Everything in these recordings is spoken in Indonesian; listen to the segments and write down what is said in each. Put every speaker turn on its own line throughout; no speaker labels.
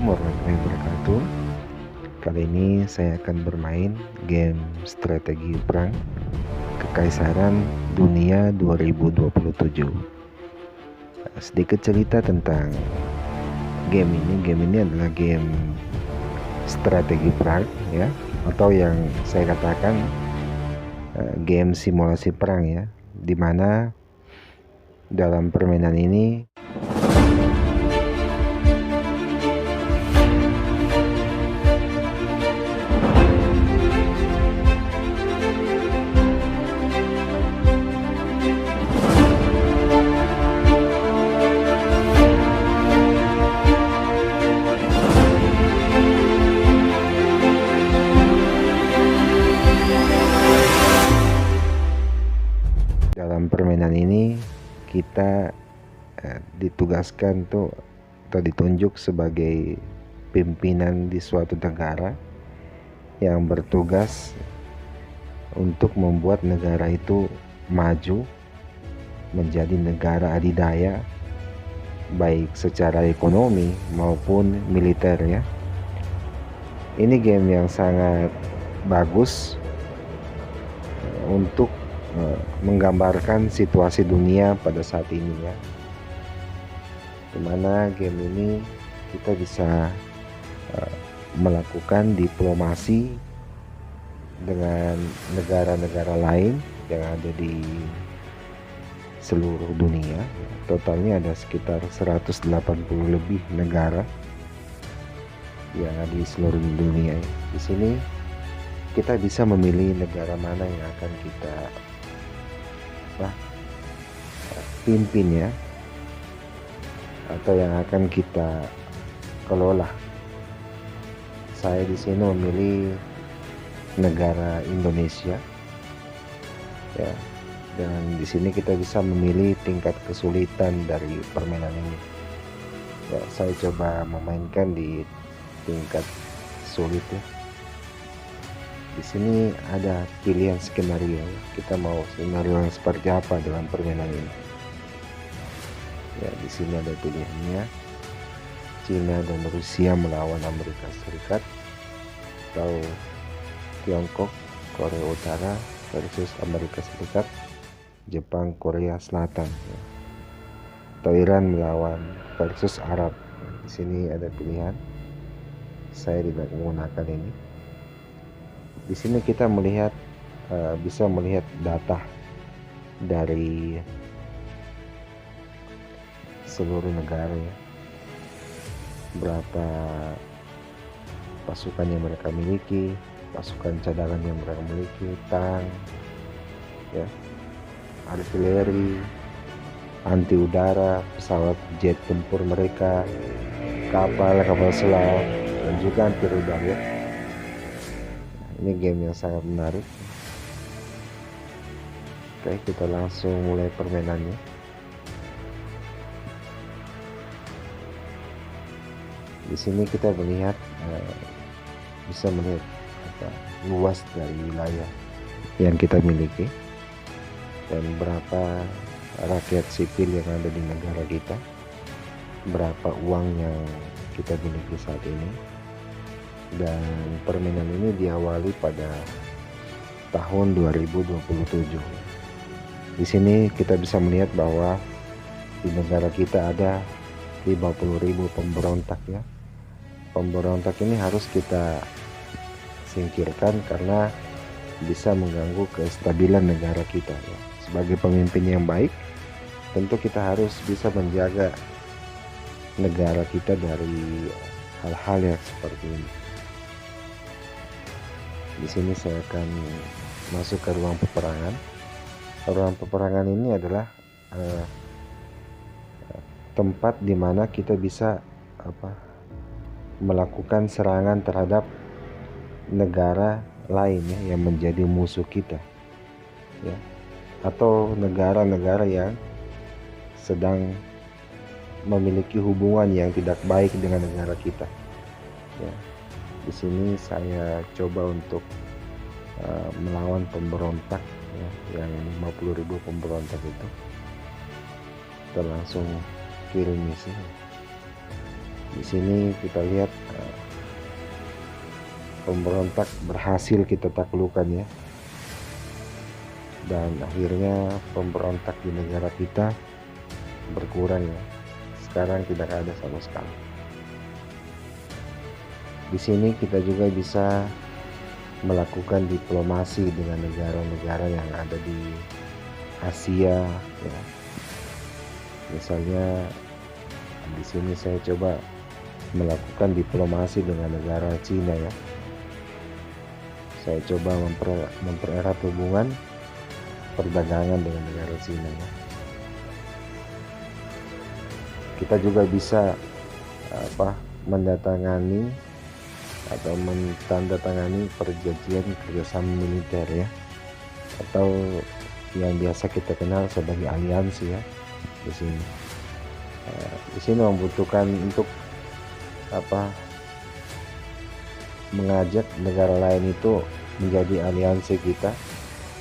warahmatullahi wabarakatuh. Kali ini saya akan bermain game strategi perang Kekaisaran Dunia 2027. Sedikit cerita tentang game ini. Game ini adalah game strategi perang ya, atau yang saya katakan game simulasi perang ya, dimana dalam permainan ini kita ditugaskan tuh atau ditunjuk sebagai pimpinan di suatu negara yang bertugas untuk membuat negara itu maju menjadi negara adidaya, baik secara ekonomi maupun militer ya. Ini game yang sangat bagus untuk menggambarkan situasi dunia pada saat ini ya, dimana game ini kita bisa melakukan diplomasi dengan negara-negara lain yang ada di seluruh dunia. Totalnya ada sekitar 180 lebih negara yang ada di seluruh dunia. Di sini kita bisa memilih negara mana yang akan kita pimpin ya, atau yang akan kita kelola. Saya di sini memilih negara Indonesia ya, dan di sini kita bisa memilih tingkat kesulitan dari permainan ini ya. Saya coba memainkan di tingkat sulit ya. Di sini ada pilihan skenario, kita mau skenario yang seperti apa dalam permainan ini ya. Di sini ada pilihannya, Cina dan Rusia melawan Amerika Serikat, atau Tiongkok, Korea Utara versus Amerika Serikat, Jepang, Korea Selatan ya. Atau Iran melawan versus Arab. Di sini ada pilihan, saya tidak menggunakan ini. Di sini kita melihat bisa melihat data dari seluruh negara ya, berapa pasukan yang mereka miliki, pasukan cadangan yang mereka miliki, tank ya, artileri, anti udara, pesawat jet tempur mereka, kapal selam, dan juga anti rudal ya. Ini game yang sangat menarik. Oke, kita langsung mulai permainannya. Di sini kita melihat bisa melihat luas dari wilayah yang kita miliki dan berapa rakyat sipil yang ada di negara kita, berapa uang yang kita miliki saat ini. Dan permainan ini diawali pada tahun 2027. Di sini kita bisa melihat bahwa di negara kita ada 50.000 pemberontak ya. Pemberontak ini harus kita singkirkan karena bisa mengganggu kestabilan negara kita ya. Sebagai pemimpin yang baik, tentu kita harus bisa menjaga negara kita dari hal-hal yang seperti ini. Di sini saya akan masuk ke ruang peperangan. Ruang peperangan ini adalah tempat di mana kita bisa melakukan serangan terhadap negara lain ya, yang menjadi musuh kita ya, atau negara-negara yang sedang memiliki hubungan yang tidak baik dengan negara kita ya. Di sini saya coba untuk melawan pemberontak ya, yang 50.000 pemberontak itu. Kita langsung kirim misi. Di sini kita lihat pemberontak berhasil kita taklukkan ya, dan akhirnya pemberontak di negara kita berkurang ya. Sekarang tidak ada sama sekali. Di sini kita juga bisa melakukan diplomasi dengan negara-negara yang ada di Asia ya. Misalnya di sini saya coba melakukan diplomasi dengan negara Cina ya. Saya coba mempererat hubungan perdagangan dengan negara Cina ya. Kita juga bisa mendatangani atau mentandatangani perjanjian kerjasama militer ya, atau yang biasa kita kenal sebagai aliansi ya. Di sini membutuhkan untuk mengajak negara lain itu menjadi aliansi kita,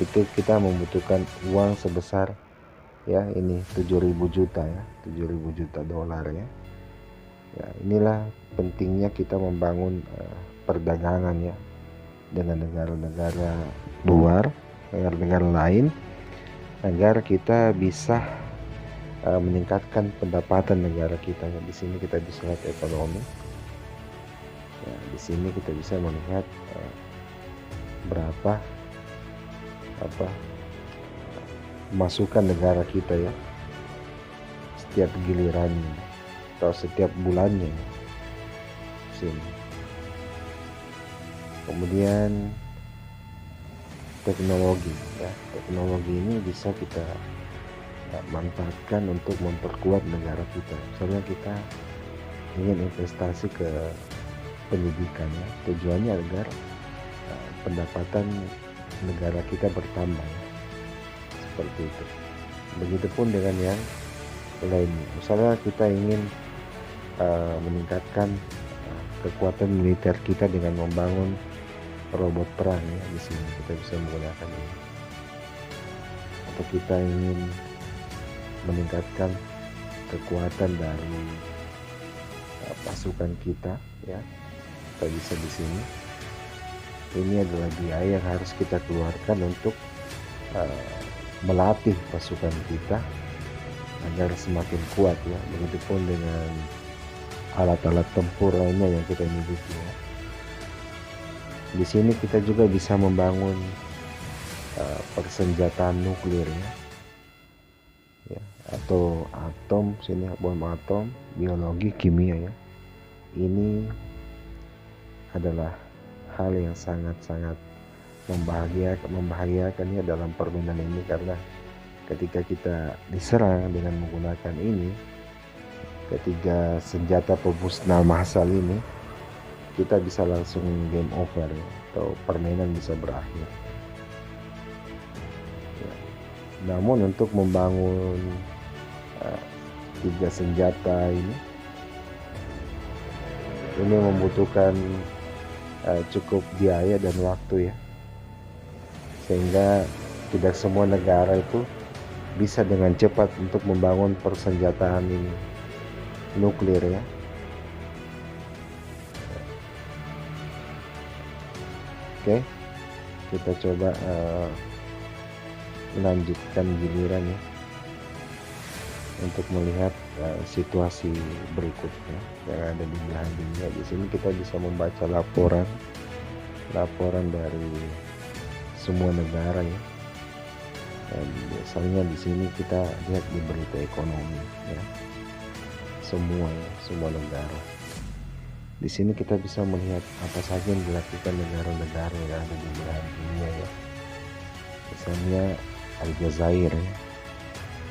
itu kita membutuhkan uang sebesar ya ini 7.000 juta ya, 7.000 juta dolar ya. Ya, inilah pentingnya kita membangun perdagangan ya dengan negara-negara luar, negara-negara lain, agar kita bisa meningkatkan pendapatan negara kita. Di sini kita bisa lihat ekonomi. Ya, di sini kita bisa melihat berapa masukan negara kita ya setiap gilirannya atau setiap bulannya sini. Kemudian teknologi ya, teknologi ini bisa kita manfaatkan untuk memperkuat negara kita. Misalnya kita ingin investasi ke pendidikan ya, tujuannya agar pendapatan negara kita bertambah ya. Seperti itu. Begitupun dengan yang lainnya. Misalnya kita ingin meningkatkan kekuatan militer kita dengan membangun robot perang ya, di sini kita bisa menggunakan ini. Atau kita ingin meningkatkan kekuatan dari pasukan kita ya, kita bisa di sini. Ini adalah biaya yang harus kita keluarkan untuk melatih pasukan kita agar semakin kuat ya. Begitupun dengan alat-alat tempur lainnya yang kita miliki ya. Di sini kita juga bisa membangun persenjataan nuklir ya, atau atom, sini bom atom, biologi, kimia ya. Ini adalah hal yang sangat-sangat membahagiakan ya dalam permainan ini, karena ketika kita diserang dengan menggunakan ini, ketiga senjata pemusnah massal ini, kita bisa langsung game over ya, atau permainan bisa berakhir ya. Namun untuk membangun tiga senjata ini membutuhkan cukup biaya dan waktu ya, sehingga tidak semua negara itu bisa dengan cepat untuk membangun persenjataan ini nuklir ya. Oke, kita coba melanjutkan giliran ya, untuk melihat situasi berikutnya yang ada di belahan dunia. Di sini kita bisa membaca laporan dari semua negara ya. Dan biasanya di sini kita lihat di berita ekonomi ya, semua negara. Di sini kita bisa melihat apa saja yang dilakukan negara-negara yang ada di belahan dunia ya. Misalnya Aljazair ya.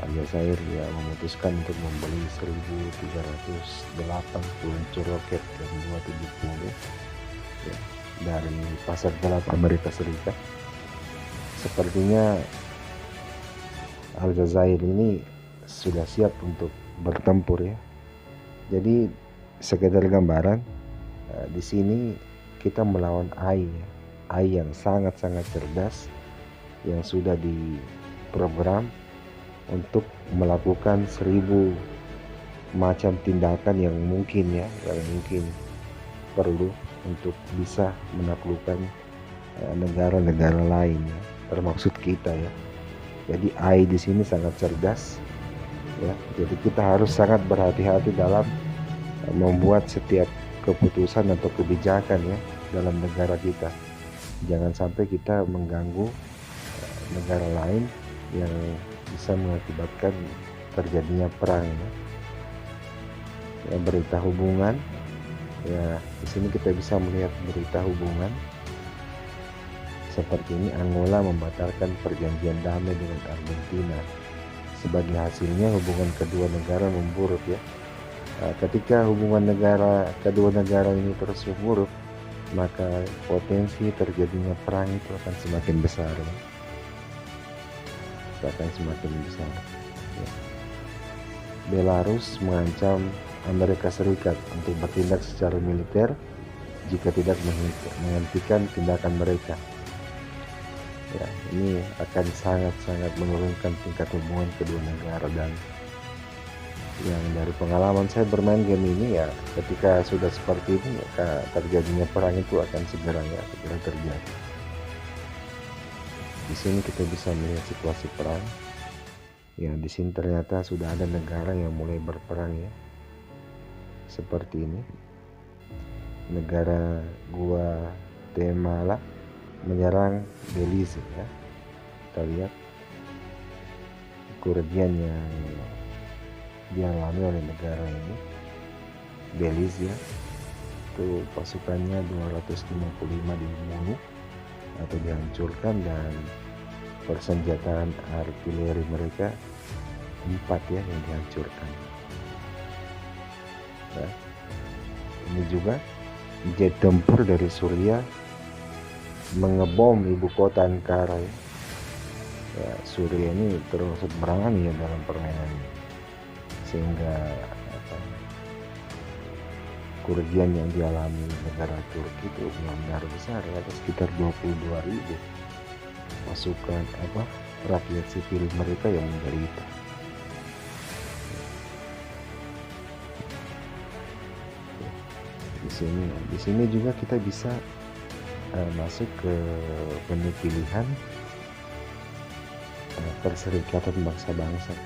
Aljazair ya memutuskan untuk membeli 1.308 peluncur roket M270 ya, dari pasar gelap Amerika Serikat. Sepertinya Aljazair ini sudah siap untuk bertempur ya. Jadi sekedar gambaran, di sini kita melawan AI ya. AI yang sangat-sangat cerdas, yang sudah diprogram untuk melakukan 1.000 macam tindakan yang mungkin ya, yang mungkin perlu untuk bisa menaklukkan negara-negara lain ya, termaksud kita ya. Jadi AI di sini sangat cerdas ya. Jadi kita harus sangat berhati-hati dalam membuat setiap keputusan atau kebijakan ya dalam negara kita. Jangan sampai kita mengganggu negara lain yang bisa mengakibatkan terjadinya perang ya. Ya, berita hubungan ya, di sini kita bisa melihat berita hubungan seperti ini. Angola membatalkan perjanjian damai dengan Argentina. Sebagai hasilnya hubungan kedua negara memburuk ya. Ketika hubungan kedua negara ini terus memburuk, maka potensi terjadinya perang itu akan semakin besar ya. Akan semakin besar ya. Belarus mengancam Amerika Serikat untuk bertindak secara militer jika tidak menghentikan tindakan mereka. Ya, ini akan sangat-sangat menurunkan tingkat hubungan kedua negara. Dan yang dari pengalaman saya bermain game ini ya, ketika sudah seperti ini maka terjadinya perang itu akan segera terjadi. Di sini kita bisa melihat situasi perang. Ya, di sini ternyata sudah ada negara yang mulai berperang ya. Seperti ini. Negara Guatemala menyerang Belize ya. Kita lihat kerugian yang dialami oleh negara ini, Belize ya. Itu pasukannya 255 dibunuh atau dihancurkan, dan persenjataan artileri mereka 4 ya yang dihancurkan. Ya. Ini juga jet tempur dari Suriah mengebom ibu kota Ankara ya. Ya, Suriah ini termasuk berani ya dalam permainan ini, sehingga kerugian yang dialami negara Turki itu benar-benar besar ya, ada sekitar 22.000 pasukan rakyat sipil mereka yang menderita. Di sini juga kita bisa masuk ke menu pilihan Perserikatan Bangsa-Bangsa.